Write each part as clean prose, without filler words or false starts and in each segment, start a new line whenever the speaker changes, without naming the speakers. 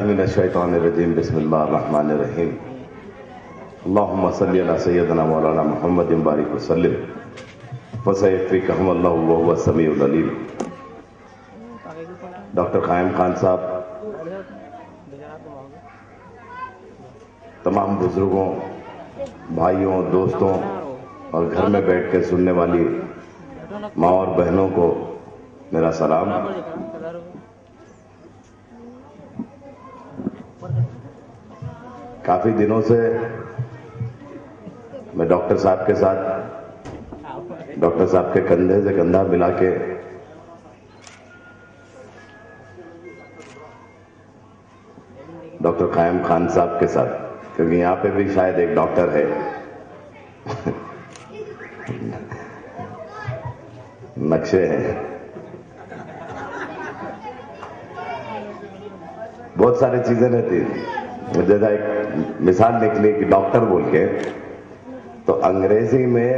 मिनश्शैतानिर्रजीम बिस्मिल्लाहिर्रहमानिर्रहीम अल्लाहुम्मा सल्लि अला सय्यदिना मौलाना मुहम्मदिन बारिक वसल्लिम फसयफ़िकहुमुल्लाहु व हुवा समीउल अलीम। डॉक्टर कायम खान साहब, तमाम बुजुर्गों, भाइयों, दोस्तों और घर में बैठ के सुनने वाली माँ और बहनों को मेरा सलाम। काफी दिनों से मैं डॉक्टर साहब के साथ, डॉक्टर साहब के कंधे से कंधा मिला के डॉक्टर कायम खान साहब के साथ, क्योंकि यहां पे भी शायद एक डॉक्टर है नक्शे हैं, बहुत सारी चीजें रहती। जैसा एक मिसाल निकली कि डॉक्टर बोल के, तो अंग्रेजी में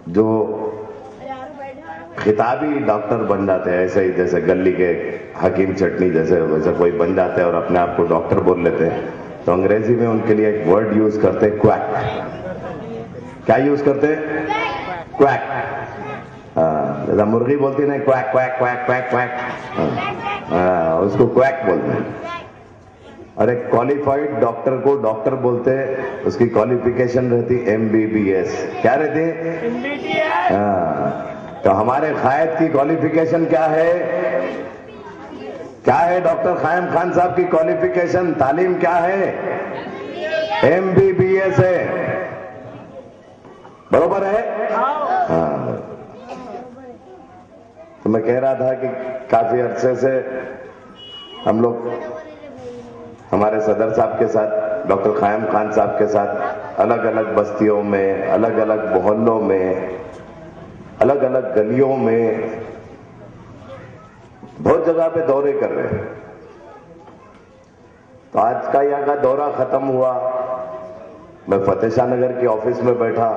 जो खिताबी डॉक्टर बन जाते हैं, ऐसे ही जैसे गली के हकीम चटनी जैसे वैसे कोई बन जाते हैं और अपने आप को डॉक्टर बोल लेते हैं, तो अंग्रेजी में उनके लिए एक वर्ड यूज करते हैं, क्वैक। क्या यूज करते हैं? क्वैक। जैसा मुर्गी बोलती है quack quack quack quack quack, उसको क्वैक बोलते हैं। और एक क्वालिफाइड डॉक्टर को डॉक्टर बोलते हैं, उसकी क्वालिफिकेशन रहती MBBS। क्या रहती है? तो हमारे कायद की क्वालिफिकेशन क्या है? क्या है डॉक्टर कायम खान साहब की क्वालिफिकेशन, तालीम क्या है? MBBS है। बरोबर है? हाँ। तो मैं कह रहा था कि काफी अरसे से हम लोग हमारे सदर साहब के साथ, डॉक्टर कायम खान साहब के साथ अलग अलग बस्तियों में, अलग अलग मोहल्लों में, अलग अलग गलियों में, बहुत जगह पे दौरे कर रहे हैं। तो आज का यहाँ का दौरा खत्म हुआ, मैं फतेह शाह नगर के ऑफिस में बैठा,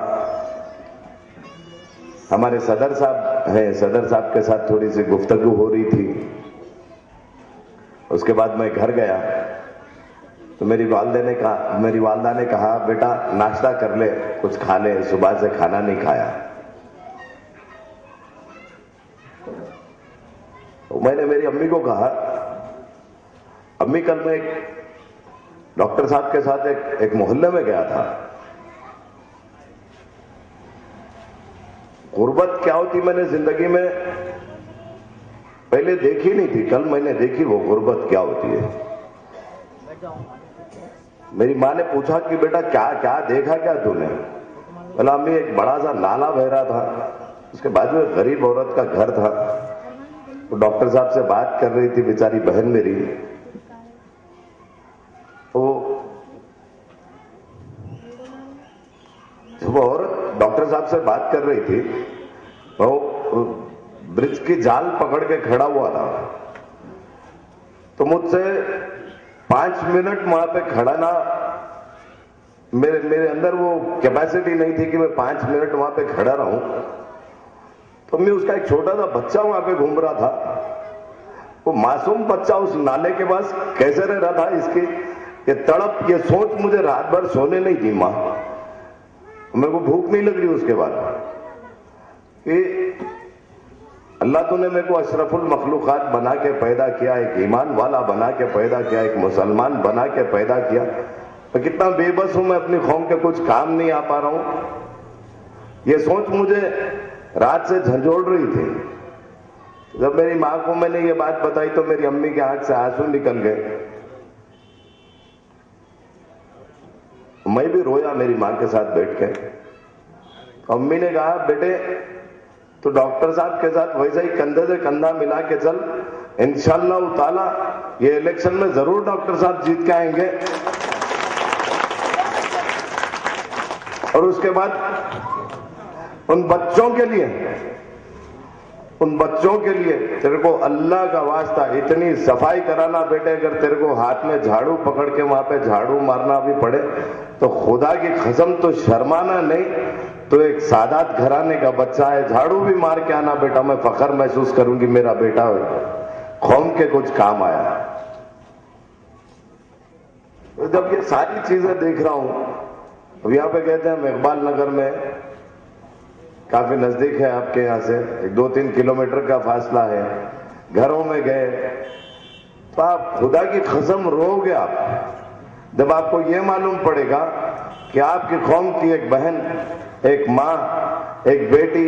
हमारे सदर साहब हैं, सदर साहब के साथ थोड़ी सी गुफ्तगू हो रही थी। उसके बाद मैं घर गया तो मेरी वालदा ने कहा बेटा नाश्ता कर ले, कुछ खा ले, सुबह से खाना नहीं खाया। तो मैंने मेरी अम्मी को कहा, अम्मी कल मैं एक डॉक्टर साहब के साथ एक मोहल्ले में गया था। गुर्बत क्या होती मैंने जिंदगी में पहले देखी नहीं थी, कल मैंने देखी वो गुर्बत क्या होती है। मेरी माँ ने पूछा कि बेटा क्या क्या देखा क्या तूने? बोला अम्मी एक बड़ा सा नाला बह रहा था, उसके बाजू एक गरीब औरत का घर था, तो डॉक्टर साहब से बात कर रही थी बेचारी बहन मेरी। तो वो औरत डॉक्टर साहब से बात कर रही थी, वो ब्रिज की जाल पकड़ के खड़ा हुआ था। तो मुझसे 5 मिनट वहां पे खड़ा ना, मेरे अंदर वो कैपेसिटी नहीं थी कि मैं 5 मिनट वहां पे खड़ा रहूं। तो मैं उसका एक छोटा सा बच्चा वहां पे घूम रहा था, वो मासूम बच्चा उस नाले के पास कैसे रह रहा था, इसकी ये तड़प, ये सोच मुझे रात भर सोने नहीं दी। मां, मेरे को भूख नहीं लग रही उसके बाद कि अल्लाह तूने मेरे को अशरफुल मखलूकात बना के पैदा किया, एक ईमान वाला बना के पैदा किया, एक मुसलमान बना के पैदा किया, तो कितना बेबस हूं मैं, अपनी कौम के कुछ काम नहीं आ पा रहा हूं। ये सोच मुझे रात से झंझोड़ रही थी। जब मेरी मां को मैंने ये बात बताई तो मेरी अम्मी के आंख से आंसू निकल गए। मैं भी रोया मेरी मां के साथ बैठ के। अम्मी ने कहा बेटे तो डॉक्टर साहब के साथ वैसे ही कंधे से कंधा मिला के चल, इंशाअल्लाह ताला ये इलेक्शन में जरूर डॉक्टर साहब जीत के आएंगे। और उसके बाद उन बच्चों के लिए तेरे को अल्लाह का वास्ता इतनी सफाई कराना बेटे, अगर तेरे को हाथ में झाड़ू पकड़ के वहां पे झाड़ू मारना भी पड़े तो खुदा की कसम तो शर्माना नहीं, तो एक सादात घराने का बच्चा है, झाड़ू भी मार के आना बेटा, मैं फख्र महसूस करूंगी मेरा बेटा है। कौम के कुछ काम आया। तो जब ये सारी चीजें देख रहा हूं, अब यहां पे कहते हैं हम इकबाल नगर में, काफी नजदीक है आपके यहां से, 2-3 किलोमीटर का फासला है, घरों में गए तो आप खुदा की कसम रोओगे आप जब आपको ये मालूम पड़ेगा कि आपकी कौम की एक बहन, एक मां, एक बेटी,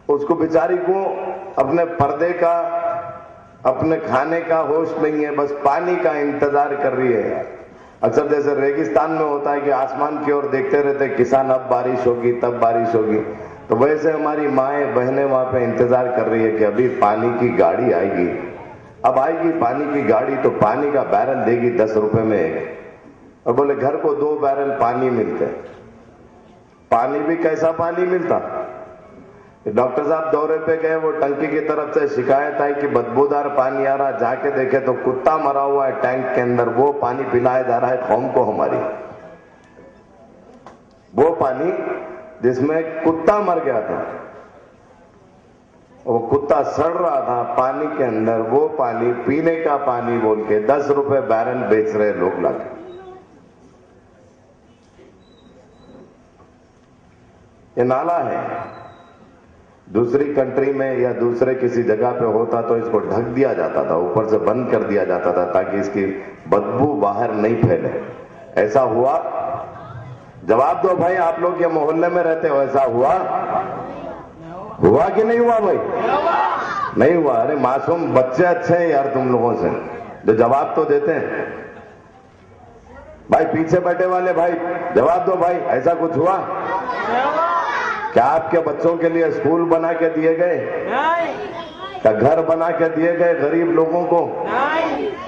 उसको बेचारी को अपने पर्दे का, अपने खाने का होश नहीं है, बस पानी का इंतजार कर रही है। अक्सर जैसे रेगिस्तान में होता है कि आसमान की ओर देखते रहते किसान, अब बारिश होगी तब बारिश होगी, तो वैसे हमारी माएं बहनें वहां पे इंतजार कर रही है कि अभी पानी की गाड़ी आएगी, अब आएगी पानी की गाड़ी तो पानी का बैरल देगी 10 रुपए में एक, और बोले घर को 2 बैरल पानी मिलते। पानी भी कैसा पानी मिलता, डॉक्टर साहब दौरे पे गए, वो टंकी की तरफ से शिकायत आई कि बदबूदार पानी आ रहा, जाके देखे तो कुत्ता मरा हुआ है टैंक के अंदर, वो पानी पिलाया जा रहा है कौम को हमारी। वो पानी जिसमें कुत्ता मर गया था, वो कुत्ता सड़ रहा था पानी के अंदर, वो पानी पीने का पानी बोल के 10 रुपए बैरल बेच रहे लोग लाके। ये नाला है, दूसरी कंट्री में या दूसरे किसी जगह पे होता तो इसको ढक दिया जाता था, ऊपर से बंद कर दिया जाता था ताकि इसकी बदबू बाहर नहीं फैले। ऐसा हुआ? जवाब दो भाई, आप लोग ये मोहल्ले में रहते हो, ऐसा हुआ? हुआ कि नहीं हुआ भाई? नहीं हुआ। अरे मासूम बच्चे अच्छे हैं यार तुम लोगों से, जो जवाब तो देते हैं। भाई पीछे बैठे वाले भाई जवाब दो भाई, ऐसा कुछ हुआ? क्या आपके बच्चों के लिए स्कूल बना के दिए गए? क्या घर बना के दिए गए गरीब लोगों को?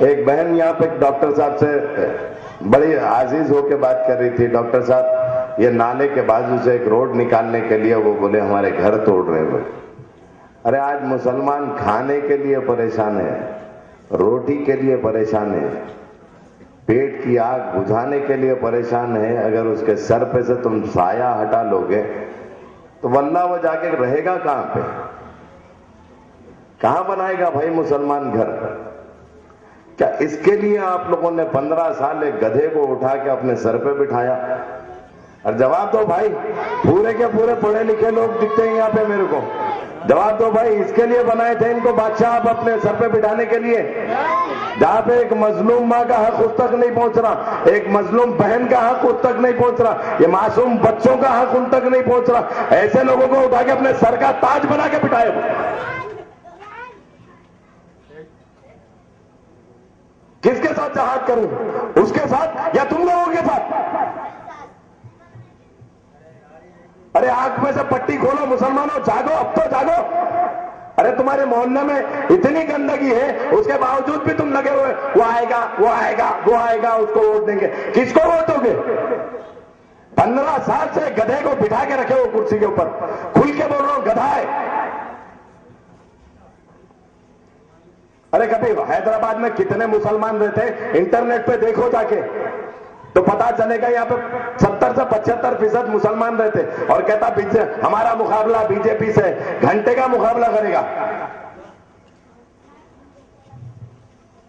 एक बहन यहाँ पे डॉक्टर साहब से बड़ी आजीज होके बात कर रही थी, डॉक्टर साहब ये नाले के बाजू से एक रोड निकालने के लिए, वो बोले हमारे घर तोड़ रहे हैं। अरे आज मुसलमान खाने के लिए परेशान है, रोटी के लिए परेशान है, पेट की आग बुझाने के लिए परेशान है। अगर उसके सर पे से तुम साया हटा लोगे तो वल्लाह वो जाके रहेगा कहां पे? कहां बनाएगा भाई मुसलमान घर? क्या इसके लिए आप लोगों ने 15 साल एक गधे को उठा के अपने सर पे बिठाया? और जवाब दो भाई, पूरे के पूरे पढ़े लिखे लोग दिखते हैं यहाँ पे मेरे को, जवाब दो भाई, इसके लिए बनाए थे इनको बादशाह आप अपने सर पे बिठाने के लिए? जहां पे एक मजलूम माँ का हक उस तक नहीं पहुंच रहा, एक मजलूम बहन का हक उस तक नहीं पहुंच रहा, ये मासूम बच्चों का हक उन तक नहीं पहुंच रहा, ऐसे लोगों को उठा के अपने सर का ताज बना के बिठाए। किसके साथ जहाद करूं? उसके साथ या तुम लोगों के साथ? अरे आंख में से पट्टी खोलो मुसलमानों, जागो, अब तो जागो। अरे तुम्हारे मोहल्ले में इतनी गंदगी है, उसके बावजूद भी तुम लगे हुए, वो आएगा वो आएगा वो आएगा, उसको वोट देंगे। किसको वोट दोगे? 15 साल से गधे को बिठा के रखे हो कुर्सी के ऊपर, खुल के बोल रहा हूं गधा है। अरे कभी हैदराबाद में कितने मुसलमान रहते हैं, इंटरनेट पे देखो जाके तो पता चलेगा। यहाँ पे 70 से 75% मुसलमान रहते, और कहता हमारा मुकाबला बीजेपी से, घंटे का मुकाबला करेगा।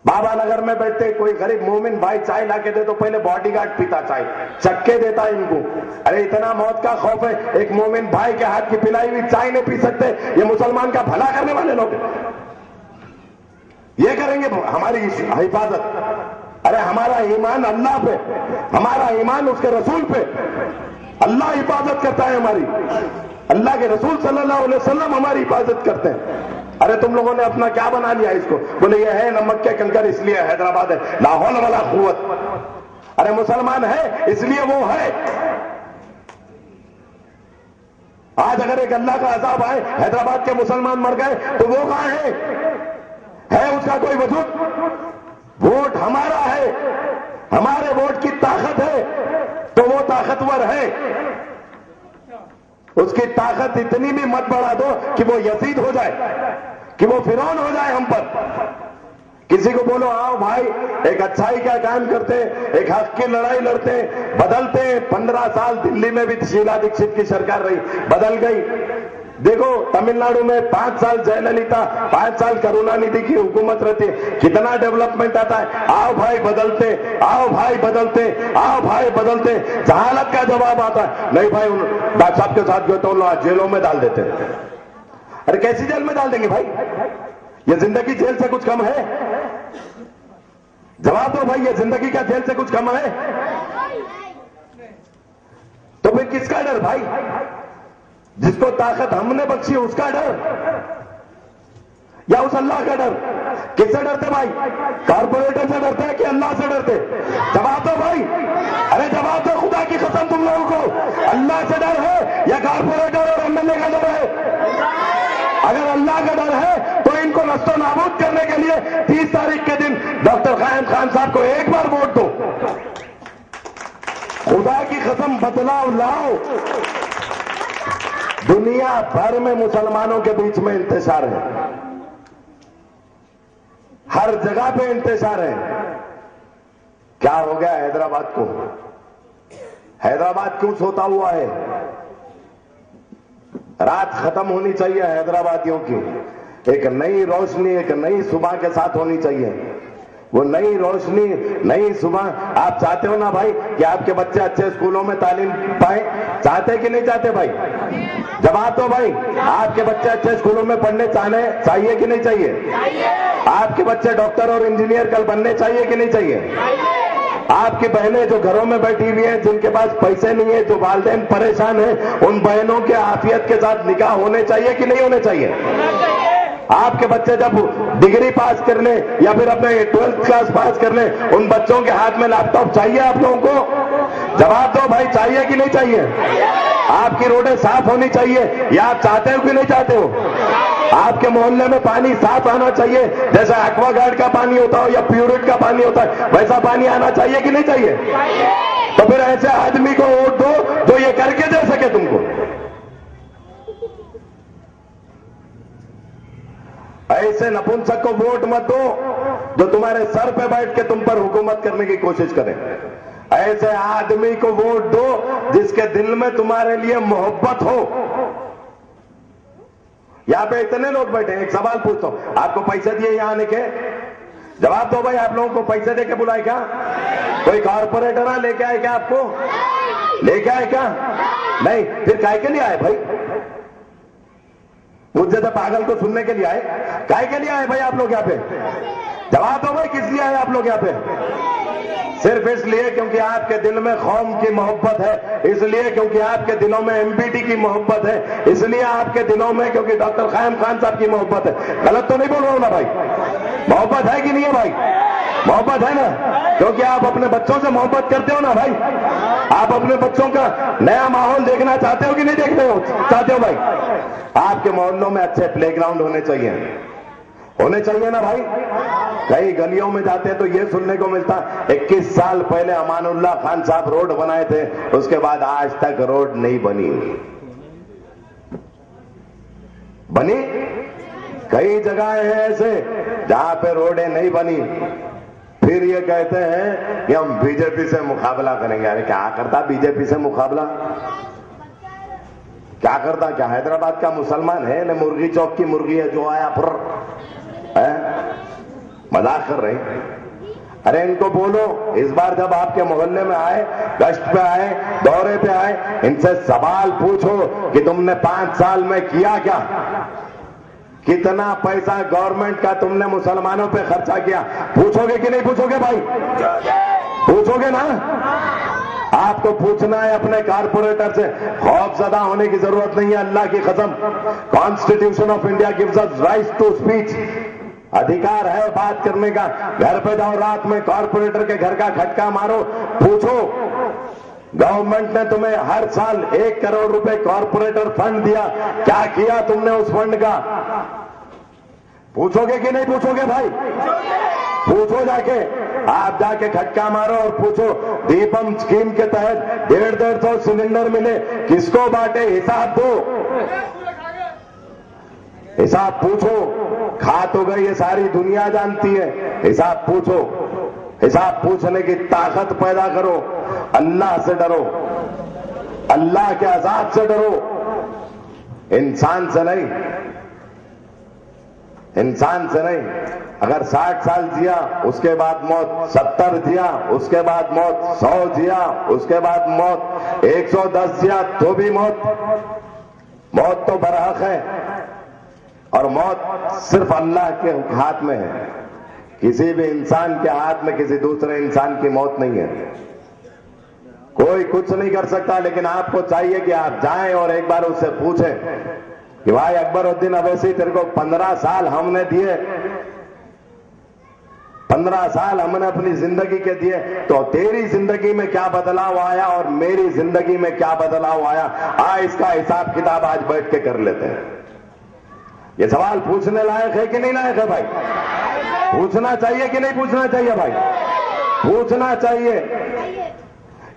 बाबा नगर में बैठते कोई गरीब मोमिन भाई चाय लाके दे तो पहले बॉडीगार्ड पीता चाय, चक्के देता इनको। अरे इतना मौत का खौफ है, एक मोमिन भाई के हाथ की पिलाई हुई चाय नहीं पी सकते, ये मुसलमान का भला करने वाले लोग ये करेंगे हमारी हिफाजत। अरे हमारा ईमान अल्लाह पे, हमारा ईमान उसके रसूल पे, अल्लाह हिफाजत करता है हमारी, अल्लाह के रसूल सल्लल्लाहु अलैहि वसल्लम हमारी हिफाजत करते हैं। अरे तुम लोगों ने अपना क्या बना लिया इसको? बोले ये है नमक के कंकर इसलिए हैदराबाद है, ला हौल वला कुव्वत। अरे मुसलमान है इसलिए वो है। आज अगर एक अल्लाह का अजाब आए, हैदराबाद के मुसलमान मर गए, तो वो कहां है उसका कोई वजूद? वोट हमारा है, हमारे वोट की ताकत है, तो वो ताकतवर है। उसकी ताकत इतनी भी मत बढ़ा दो कि वो यजीद हो जाए, कि वो फिरौन हो जाए हम पर। किसी को बोलो आओ भाई एक अच्छाई का काम करते हैं, एक हक की लड़ाई लड़ते हैं, बदलते हैं। 15 साल दिल्ली में भी शीला दीक्षित की सरकार रही, बदल गई। देखो तमिलनाडु में 5 साल जयललिता, 5 साल करुणानिधि की हुकूमत रहती है, कितना डेवलपमेंट आता है। आओ भाई बदलते, आओ भाई बदलते, आओ भाई बदलते। जहालत का जवाब आता है, नहीं भाई डॉक्टर साहब के साथ गए तो जेलों में डाल देते। अरे कैसी जेल में डाल देंगे भाई? ये जिंदगी जेल से कुछ कम है? जवाब दो भाई, ये जिंदगी क्या जेल से कुछ कम है? तो फिर किसका डर भाई? जिसको ताकत हमने बख्शी उसका डर या उस अल्लाह का डर? किससे डरते भाई? कारपोरेटर से डरते हैं कि अल्लाह से डरते? जवाब दो भाई, अरे जवाब दो, खुदा की कसम तुम लोगों को अल्लाह से डर है या कारपोरेटर और एमएलए का डर है? अगर अल्लाह का डर है तो इनको नस्तो नाबूद करने के लिए 30 तारीख के दिन डॉक्टर क़याम खान साहब को एक बार वोट दो। खुदा की कसम बदलाव लाओ। दुनिया भर में मुसलमानों के बीच में इंतशार है, हर जगह पे इंतशार है। क्या हो गया हैदराबाद को? हैदराबाद क्यों सोता हुआ है? रात खत्म होनी चाहिए हैदराबादियों की। एक नई रोशनी, एक नई सुबह के साथ होनी चाहिए। वो नई रोशनी, नई सुबह आप चाहते हो ना भाई कि आपके बच्चे अच्छे स्कूलों में तालीम पाए? चाहते कि नहीं चाहते भाई? जवाब दो भाई, आपके बच्चे अच्छे स्कूलों में पढ़ने चाहिए कि नहीं चाहिए? आपके बच्चे डॉक्टर और इंजीनियर कल बनने चाहिए कि नहीं चाहिए? आपकी बहनें जो घरों में बैठी हुई हैं, जिनके पास पैसे नहीं है, जो वालिदैन परेशान हैं, उन बहनों के आफियत के साथ निकाह होने चाहिए कि नहीं होने चाहिए? आपके बच्चे जब डिग्री पास कर ले या फिर अपने 12th क्लास पास कर ले, उन बच्चों के हाथ में लैपटॉप चाहिए आप लोगों को? जवाब दो भाई, चाहिए कि नहीं चाहिए? आपकी रोडें साफ होनी चाहिए या आप चाहते हो कि नहीं चाहते हो? आपके मोहल्ले में पानी साफ आना चाहिए, जैसा एक्वागार्ड का पानी होता हो या प्यूरिट का पानी होता है, वैसा पानी आना चाहिए कि नहीं चाहिए? तो फिर ऐसे आदमी को वोट दो जो ये करके दे सके तुमको। ऐसे नपुंसक को वोट मत दो जो तुम्हारे सर पे बैठ के तुम पर हुकूमत करने की कोशिश करे। ऐसे आदमी को वोट दो जिसके दिल में तुम्हारे लिए मोहब्बत हो। यहां पे इतने लोग बैठे हैं, एक सवाल पूछता हूं, आपको पैसे दिए यहां आने के? जवाब दो भाई, आप लोगों को पैसे दे के बुलाए क्या? कोई कॉर्पोरेटर लेके आए क्या आपको? लेके आए क्या? नहीं, फिर काहे के लिए आए भाई? मुझ जैसे पागल को सुनने के लिए आए? काहे के लिए आए भाई आप लोग यहाँ पे? जवाब दो भाई, किस लिए आए आप लोग यहाँ पे? सिर्फ इसलिए क्योंकि आपके दिल में कौम की मोहब्बत है, इसलिए क्योंकि आपके दिलों में एमपीटी की मोहब्बत है, इसलिए आपके दिलों में क्योंकि डॉक्टर क़याम खान साहब की मोहब्बत है। गलत तो नहीं बोल रहा हूं ना भाई? मोहब्बत है कि नहीं है भाई? मोहब्बत है ना? क्योंकि आप अपने बच्चों से मोहब्बत करते हो ना भाई। आप अपने बच्चों का नया माहौल देखना चाहते हो कि नहीं देखते हो? चाहते हो भाई? आपके मोहल्लों में अच्छे प्लेग्राउंड होने चाहिए ना भाई? कई गलियों में जाते हैं तो ये सुनने को मिलता, 21 साल पहले अमानुल्लाह खान साहब रोड बनाए थे, उसके बाद आज तक रोड नहीं बनी। कई जगहें हैं ऐसे जहां पे रोडें नहीं बनी। फिर ये कहते हैं कि हम बीजेपी से मुकाबला करेंगे। अरे क्या करता बीजेपी से मुकाबला? क्या करता? क्या हैदराबाद का मुसलमान है न मुर्गी चौक की मुर्गी है जो आया फुर है? मजाक कर रहे? अरे इनको बोलो, इस बार जब आपके मोहल्ले में आए, गश्त पे आए, दौरे पे आए, इनसे सवाल पूछो कि तुमने 5 साल में किया क्या? कितना पैसा गवर्नमेंट का तुमने मुसलमानों पे खर्चा किया? पूछोगे कि नहीं पूछोगे भाई? पूछोगे ना? आपको पूछना है अपने कारपोरेटर से। खौफजदा होने की जरूरत नहीं है, अल्लाह की कसम। Constitution of India gives us right to speech. अधिकार है बात करने का। घर पे जाओ, रात में कॉर्पोरेटर के घर का खटका मारो, पूछो गवर्नमेंट ने तुम्हें हर साल 1 करोड़ रुपए कॉर्पोरेटर फंड दिया, क्या किया तुमने उस फंड का? पूछोगे कि नहीं पूछोगे भाई? पूछो जाके, आप जाके खटका मारो और पूछो दीपम स्कीम के तहत 150 सिलेंडर मिले, किसको बांटे? हिसाब दो, हिसाब पूछो। खा तो गई ये सारी दुनिया जानती है, हिसाब पूछो। हिसाब पूछने की ताकत पैदा करो। अल्लाह से डरो, अल्लाह के अज़ाब से डरो। इंसान से नहीं, इंसान से नहीं। अगर 60 साल जिया उसके बाद मौत, 70 जिया उसके बाद मौत, 100 जिया उसके बाद मौत, 110 जिया तो भी मौत। मौत तो बरहक है और मौत सिर्फ अल्लाह के हाथ में है। किसी भी इंसान के हाथ में किसी दूसरे इंसान की मौत नहीं है। कोई कुछ नहीं कर सकता, लेकिन आपको चाहिए कि आप जाएं और एक बार उससे पूछें कि भाई अकबरुद्दीन अवैसी, तेरे को 15 साल हमने दिए, 15 साल हमने अपनी जिंदगी के दिए, तो तेरी जिंदगी में क्या बदलाव आया और मेरी जिंदगी में क्या बदलाव आया, इसका हिसाब किताब आज बैठ के कर लेते हैं। ये सवाल पूछने लायक है कि नहीं लायक है भाई? पूछना चाहिए कि नहीं पूछना चाहिए भाई? पूछना चाहिए,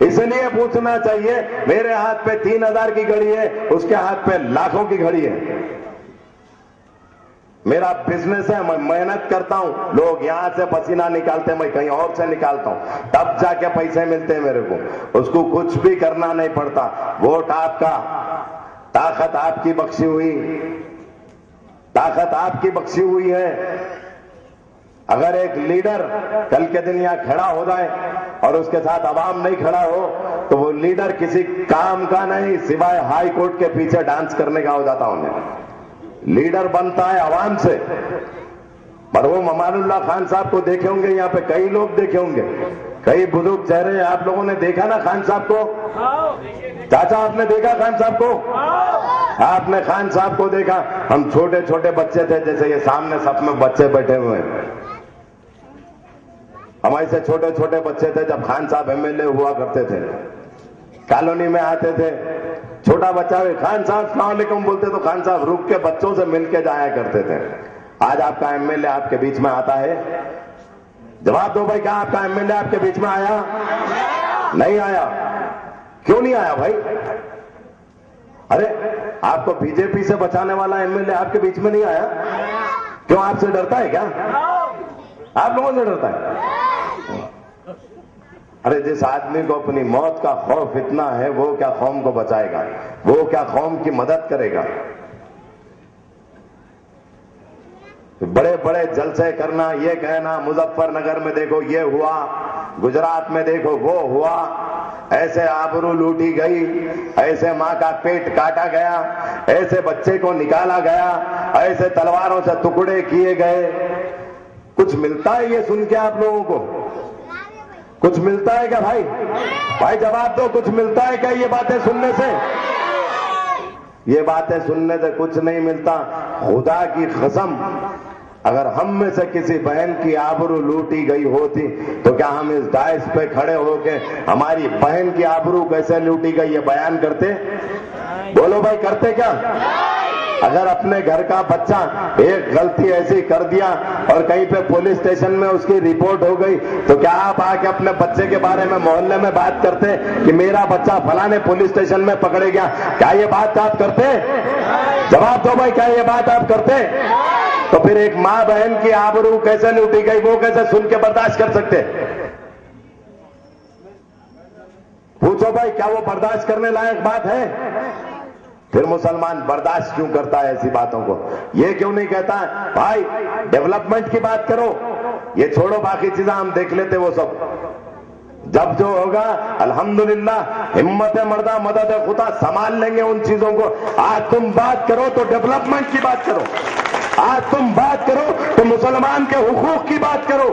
इसलिए पूछना चाहिए। मेरे हाथ पे 3000 की घड़ी है, उसके हाथ पे लाखों की घड़ी है। मेरा बिजनेस है, मैं मेहनत करता हूं, लोग यहां से पसीना निकालते हैं, मैं कहीं और से निकालता हूं, तब जाके पैसे मिलते हैं मेरे को। उसको कुछ भी करना नहीं पड़ता। वोट आपका, ताकत आपकी बख्शी हुई, ताकत आपकी बख्शी हुई है। अगर एक लीडर कल के दिन यहां खड़ा हो जाए और उसके साथ अवाम नहीं खड़ा हो, तो वो लीडर किसी काम का नहीं, सिवाय हाई कोर्ट के पीछे डांस करने का हो जाता उन्हें। लीडर बनता है अवाम से। मरहूम अमानुल्लाह खान साहब को देखे होंगे, यहाँ पे कई लोग देखे होंगे, कई बुजुर्ग चेहरे आप लोगों ने देखा ना खान साहब को। चाचा आपने देखा खान साहब को? आपने खान साहब को देखा। हम छोटे छोटे बच्चे थे, जैसे ये सामने सब में बच्चे बैठे हुए हैं, हम ऐसे छोटे छोटे बच्चे थे जब खान साहब एमएलए हुआ करते थे। कॉलोनी में आते थे, छोटा बच्चा भी खान साहब अस्सलाम वालेकुम बोलते तो खान साहब रुक के बच्चों से मिलके जाया करते थे। आज आपका एमएलए आपके बीच में आता है? जवाब दो भाई, क्या आपका एमएलए आपके बीच में आया? नहीं आया। क्यों नहीं आया भाई? अरे आपको बीजेपी से बचाने वाला एमएलए आपके बीच में नहीं आया? क्यों, आपसे डरता है क्या? आप लोगों से डरता है? अरे जिस आदमी को अपनी मौत का खौफ इतना है, वो क्या कौम को बचाएगा? वो क्या कौम की मदद करेगा? बड़े बड़े जलसे करना, ये कहना मुजफ्फरनगर में देखो ये हुआ, गुजरात में देखो वो हुआ, ऐसे आबरू लूटी गई, ऐसे मां का पेट काटा गया, ऐसे बच्चे को निकाला गया, ऐसे तलवारों से टुकड़े किए गए। कुछ मिलता है ये सुन के आप लोगों को? कुछ मिलता है क्या भाई? भाई जवाब दो, कुछ मिलता है क्या ये बातें सुनने से? ये बातें सुनने से कुछ नहीं मिलता। खुदा की कसम, अगर हम में से किसी बहन की आबरू लूटी गई होती तो क्या हम इस डाइस पे खड़े होके हमारी बहन की आबरू कैसे लूटी गई ये बयान करते? बोलो भाई, करते क्या? अगर अपने घर का बच्चा एक गलती ऐसी कर दिया और कहीं पे पुलिस स्टेशन में उसकी रिपोर्ट हो गई, तो क्या आप आके अपने बच्चे के बारे में मोहल्ले में बात करते कि मेरा बच्चा फलाने पुलिस स्टेशन में पकड़े गया? क्या ये बात आप करते? जवाब दो भाई, क्या ये बात आप करते? तो फिर एक मां बहन की आबरू कैसे लूटी गई वो कैसे सुन के बर्दाश्त कर सकते? पूछो भाई, क्या वो बर्दाश्त करने लायक बात है? फिर मुसलमान बर्दाश्त क्यों करता है ऐसी बातों को? ये क्यों नहीं कहता भाई डेवलपमेंट की बात करो, ये छोड़ो बाकी चीजें हम देख लेते, वो सब जब जो होगा अल्हम्दुलिल्लाह, हिम्मत मर्दा मदद खुदा, संभाल लेंगे उन चीजों को। आज तुम बात करो तो डेवलपमेंट की बात करो, आज तुम बात करो तो मुसलमान के हुकूक की बात करो,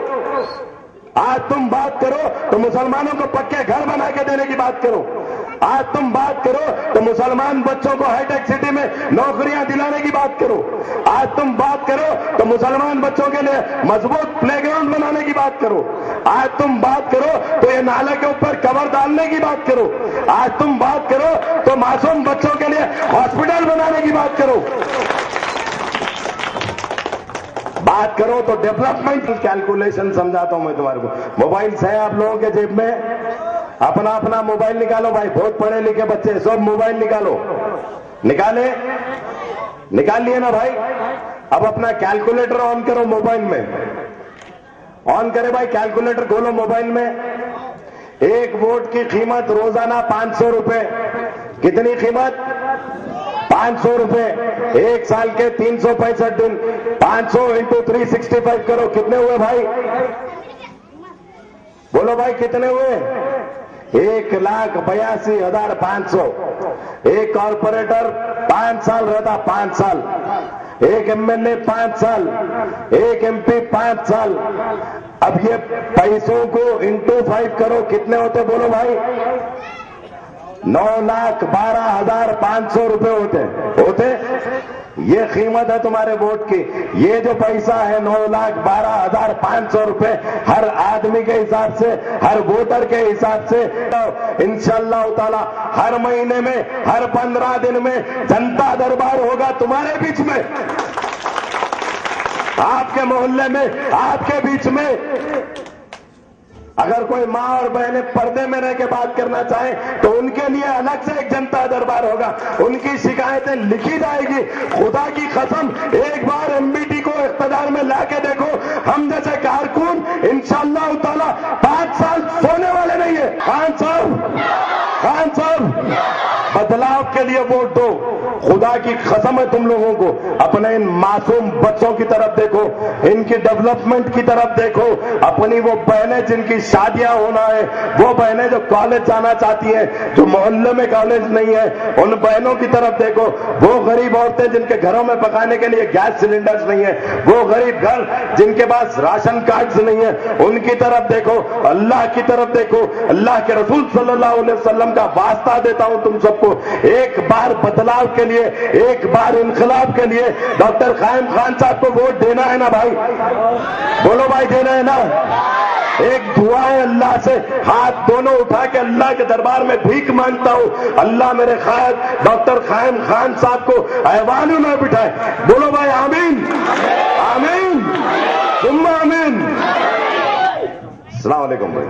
आज तुम बात करो तो मुसलमानों को पक्के घर बना के देने की बात करो, आज तुम बात करो तो मुसलमान बच्चों को हाईटेक सिटी में नौकरियां दिलाने की बात करो, आज तुम बात करो तो मुसलमान बच्चों के लिए मजबूत प्लेग्राउंड बनाने की बात करो, आज तुम बात करो तो ये नाले के ऊपर कवर डालने की बात करो, आज तुम बात करो तो मासूम बच्चों के लिए हॉस्पिटल बनाने की बात करो, बात करो तो डेवलपमेंट कैलकुलेशन समझाता हूं मैं तुम्हारे को। मोबाइल है आप लोगों के जेब में, अपना अपना मोबाइल निकालो भाई, बहुत पढ़े लिखे बच्चे सब मोबाइल निकालो, निकाल लिए ना भाई? अब अपना कैलकुलेटर ऑन करो मोबाइल में, ऑन करे भाई, कैलकुलेटर खोलो मोबाइल में। एक वोट की कीमत रोजाना 500 रुपए, कितनी कीमत? 500 रुपए, एक साल के 365 दिन, 500 इंटू 365 करो, कितने हुए भाई? बोलो भाई कितने हुए? 1,82,500। एक कॉर्पोरेटर 5 साल रहता, 5 साल, एक एमएलए 5 साल, एक एमपी 5 साल। अब ये पैसों को इंटू 5 करो, कितने होते बोलो भाई? 9,12,500 रुपए होते। ये कीमत है तुम्हारे वोट की। ये जो पैसा है 9,12,500 रुपए हर आदमी के हिसाब से, हर वोटर के हिसाब से, इंशाअल्लाह ताला हर महीने में, हर 15 दिन में जनता दरबार होगा तुम्हारे बीच में, आपके मोहल्ले में, आपके बीच में। अगर कोई माँ और बहनें पर्दे में रह के बात करना चाहें तो उनके लिए अलग से एक जनता दरबार होगा, उनकी शिकायतें लिखी जाएगी। खुदा की कसम, एक बार एमबीटी को इख्तियार में लाके देखो, हम जैसे कारकुन इंशाअल्लाह ताला 5 साल सोने वाले नहीं है। खान साहब बदलाव के लिए वोट दो। खुदा की कसम है तुम लोगों को, अपने इन मासूम बच्चों की तरफ देखो, इनकी डेवलपमेंट की तरफ देखो, अपनी वो बहनें जिनकी शादियां होना है, वो बहनें जो कॉलेज जाना चाहती हैं, जो मोहल्ले में कॉलेज नहीं है, उन बहनों की तरफ देखो। वो गरीब औरतें जिनके घरों में पकाने के लिए गैस सिलेंडर्स नहीं है, वो गरीब घर जिनके पास राशन कार्ड्स नहीं है, उनकी तरफ देखो। अल्लाह की तरफ देखो। अल्लाह के रसूल सल्लल्लाहु अलैहि वसल्लम का वास्ता देता हूं तुम सबको, एक बार बदलाव के लिए, एक बार इनकलाब के लिए डॉक्टर कायम खान साहब को वोट देना है ना भाई? बोलो भाई, देना है ना? एक दुआ है अल्लाह से, हाथ दोनों उठा के अल्लाह के दरबार में भीख मांगता हूं, अल्लाह मेरे खायद डॉक्टर कायम खान साहब को ऐवानों में बिठाए। बोलो भाई आमीन, आमीन, सुम्मा आमीन। अस्सलाम वालेकुम भाई।